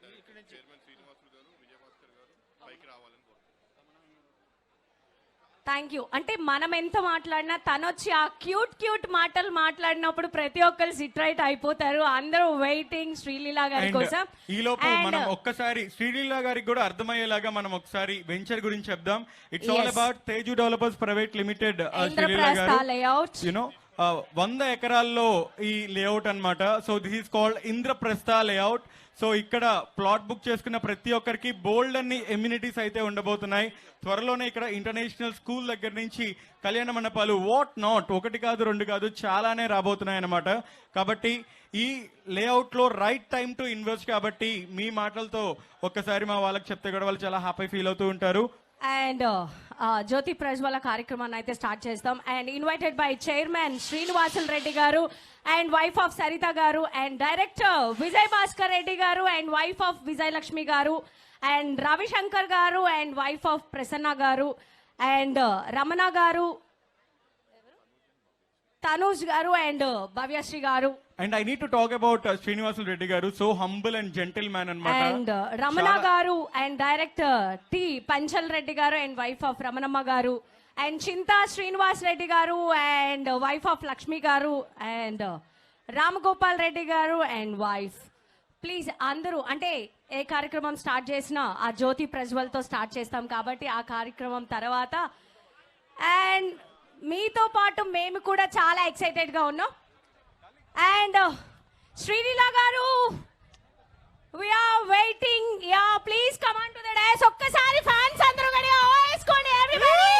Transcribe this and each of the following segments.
Chairman Srinivasulu గారు, విజయభాస్కర్ గారు పైకి రావాలని థ్యాంక్ యూ. అంటే మనం ఎంత మాట్లాడినా తనొచ్చి ఆ క్యూట్ మాటలు మాట్లాడినప్పుడు ప్రతి ఒక్కరు సిట్ రైట్ అయిపోతారు. అందరూ వెయిటింగ్ శ్రీలీల గారి కోసం. ఈ లోపు మనం ఒక్కసారి శ్రీలీల గారికి కూడా అర్థమయ్యేలాగా మనం ఒకసారి వెంచర్ గురించి చెప్దాం. It's all about Teju developers private limited. Sreeleela గారు యునో 100 ఎకరాల్లో ఈ లేఅవుట్ అన్నమాట. So this is called Indraprastha layout. So ఇక్కడ ప్లాట్ బుక్ చేసుకున్న ప్రతి ఒక్కరికి బోల్డ్ అన్ని ఎమ్యూనిటీస్ అయితే ఉండబోతున్నాయి. త్వరలోనే ఇక్కడ ఇంటర్నేషనల్ స్కూల్ దగ్గర నుంచి కళ్యాణ మండపాలు వాట్ నాట్ ఒకటి కాదు రెండు కాదు చాలానే రాబోతున్నాయి అన్నమాట. కాబట్టి ఈ లేఅవుట్ లో రైట్ టైం టు ఇన్వెస్ట్. కాబట్టి మీ మాటలతో ఒక్కసారి మా వాళ్ళకి చెప్తే కూడా వాళ్ళు చాలా హ్యాపీ ఫీల్ అవుతూ ఉంటారు. అండ్ జ్యోతి ప్రజ్వల కార్యక్రమాన్ని అయితే స్టార్ట్ చేస్తాం. And invited by chairman Srinivasulu Reddy garu and wife of Saritha గారు and director Vijay Bhaskar Reddy garu and wife of Vijayalakshmi గారు అండ్ రవిశంకర్ గారు అండ్ వైఫ్ ఆఫ్ ప్రసన్న గారు అండ్ రమణ గారు, తనూజ్ గారు and Bhavyasri garu. And I need to talk about Srinivasulu Reddy garu, so humble and gentleman అన్నమాట. And Ramana garu and director T Panchal Reddy garu and wife of Ramanamma గారు and Chinta Srinivas Reddy garu and wife of Lakshmi గారు and Ramagopal Reddy garu and wife. Please అందరూ, అంటే ఏ కార్యక్రమం start చేసినా ఆ జ్యోతి ప్రజ్వల్తో స్టార్ట్ చేస్తాం కాబట్టి ఆ కార్యక్రమం తర్వాత అండ్ మీతో పాటు మేము కూడా చాలా ఎక్సైటెడ్గా ఉన్నాం. అండ్ శ్రీలీల గారు, we are waiting. Yeah, please come on to the dais. ఒక్కసారి ఫ్యాన్స్ అందరూ గట్టిగా వేసుకోండి everybody.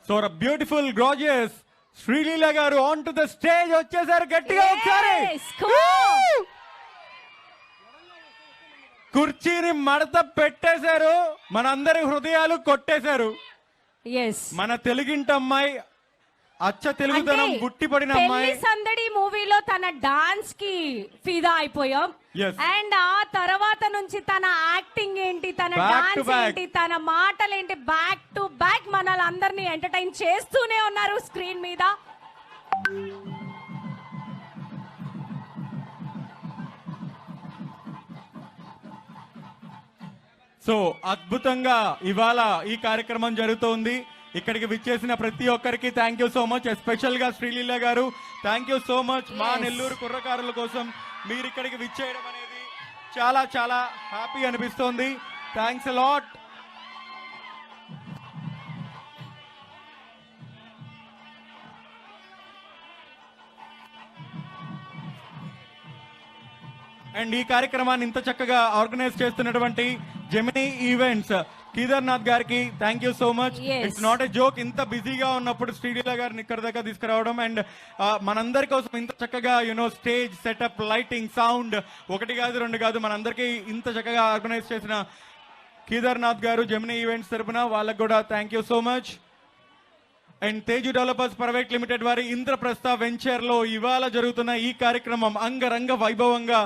సో బ్యూటిఫుల్ గ్రాజియస్ శ్రీలీల గారు ఆన్ టు ద స్టేజ్ వచ్చేసారు. గట్టిగా ఒకసారి కుర్చీని మడత పెట్టేశారు, మనందరి హృదయాలు కొట్టేశారు. మన తెలుగింటి అమ్మాయి, అచ్చ తెలుగుతనం గుట్టిపడిన అమ్మాయి. సందడి మూవీలో తన డాన్స్ కి ఫిదా అయిపోయాం. అండ్ ఆ తర్వాత నుంచి తన యాక్టింగ్ ఏంటి, తన డాన్స్ ఏంటి, తన మాటలు ఏంటి, బ్యాక్ టు బ్యాక్ మనల్ని ఎంటర్టైన్ చేస్తూనే ఉన్నారు స్క్రీన్ మీద. సో అద్భుతంగా ఇవాళ ఈ కార్యక్రమం జరుగుతోంది. ఇక్కడికి విచ్చేసిన ప్రతి ఒక్కరికి thank you so much. Special గా శ్రీలీల గారు థ్యాంక్ యూ సో మచ్. మా నెల్లూరు కుర్రకారుల కోసం మీరు ఇక్కడికి విచ్చేయడం అనేది చాలా చాలా హ్యాపీ అనిపిస్తోంది. Thanks a lot. అండ్ ఈ కార్యక్రమాన్ని ఇంత చక్కగా ఆర్గనైజ్ చేస్తున్నటువంటి జెమినీ ఈవెంట్స్ కేదార్నాథ్ గారికి thank you so much. It's not a joke, ఇంత బిజీగా ఉన్నప్పుడు శ్రీలీల గారిని ఇక్కడ దాకా తీసుకురావడం అండ్ మనందరి కోసం ఇంత చక్కగా you know stage setup, lighting, sound ఒకటి కాదు రెండు కాదు మనందరికీ ఇంత చక్కగా ఆర్గనైజ్ చేసిన కేదార్నాథ్ గారు జెమినీ ఈవెంట్స్ తరపున వాళ్ళకు కూడా thank you so much. And Teju developers private limited వారి ఇంద్రప్రస్థ వెంచర్ లో ఇవాళ జరుగుతున్న ఈ కార్యక్రమం అంగరంగ వైభవంగా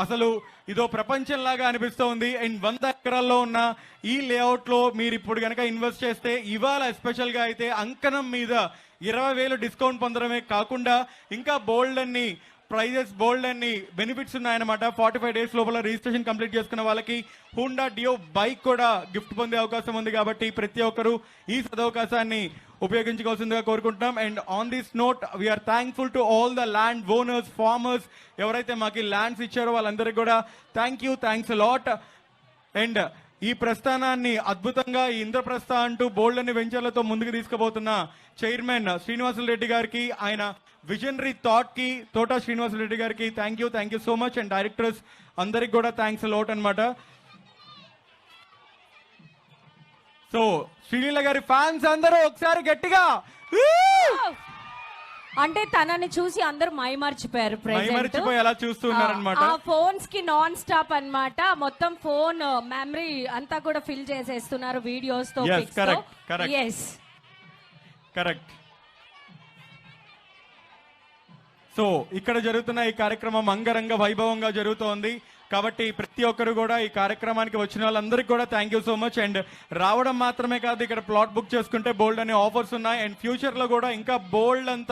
అసలు ఇదో ప్రపంచంలాగా అనిపిస్తోంది. అండ్ 100 ఎకరాల్లో ఉన్న ఈ లేఅవుట్ లో మీరు ఇప్పుడు కనుక ఇన్వెస్ట్ చేస్తే ఇవాళ ఎస్పెషల్ గా అయితే అంకణం మీద 20,000 డిస్కౌంట్ పొందడమే కాకుండా ఇంకా బోల్డ్ అన్ని ప్రైజెస్, బోల్డ్ అన్ని బెనిఫిట్స్ ఉన్నాయన్నమాట. 45 days లోపల రిజిస్ట్రేషన్ కంప్లీట్ చేసుకున్న వాళ్ళకి హోండా డియో బైక్ కూడా గిఫ్ట్ పొందే అవకాశం ఉంది. కాబట్టి ప్రతి ఒక్కరూ ఈ సదవకాశాన్ని ఉపయోగించుకోవాల్సిందిగా కోరుకుంటున్నాం. And on this note we are thankful to all the land owners, farmers, ఎవరైతే మాకు ల్యాండ్స్ ఇచ్చారో వాళ్ళందరికీ కూడా థ్యాంక్స్ లాట్. అండ్ ఈ ప్రస్థానాన్ని అద్భుతంగా ఈ ఇంద్రప్రస్థ అంటూ బోల్డ్ అన్ని వెంచర్లతో ముందుకు తీసుకుపోతున్న చైర్మన్ శ్రీనివాసులు రెడ్డి గారికి, ఆయన విజనరీ థాట్ కి తోట శ్రీనివాసులు రెడ్డి గారికి thank you so much. And directors అందరికి కూడా థ్యాంక్స్ లాట్ అనమాట. సో శ్రీలీల గారి ఫ్యాన్స్ అందరూ ఒకసారి గట్టిగా అంటే తనని చూసి అందరూ మైమర్చిపోయారు మైమరిచిపోయి అలా చూస్తున్నారనమాట. ఆ ఫోన్స్ కి నాన్ స్టాప్ అన్నమాట. మొత్తం ఫోన్ మెమరీ అంతా కూడా ఫిల్ చేసేస్తున్నారు వీడియోస్ తో, Yes, pics తో. correct, correct. Yes. Correct. So ఇక్కడ జరుగుతున్న ఈ కార్యక్రమం అంగరంగ వైభవంగా జరుగుతోంది కాబట్టి ప్రతి ఒక్కరు కూడా ఈ కార్యక్రమానికి వచ్చిన వాళ్ళందరికీ కూడా thank you so much. And రావడం మాత్రమే కాదు, ఇక్కడ ప్లాట్ బుక్ చేసుకుంటే బోల్డ్ అనే ఆఫర్స్ ఉన్నాయి. అండ్ ఫ్యూచర్ లో కూడా ఇంకా బోల్డ్ అంత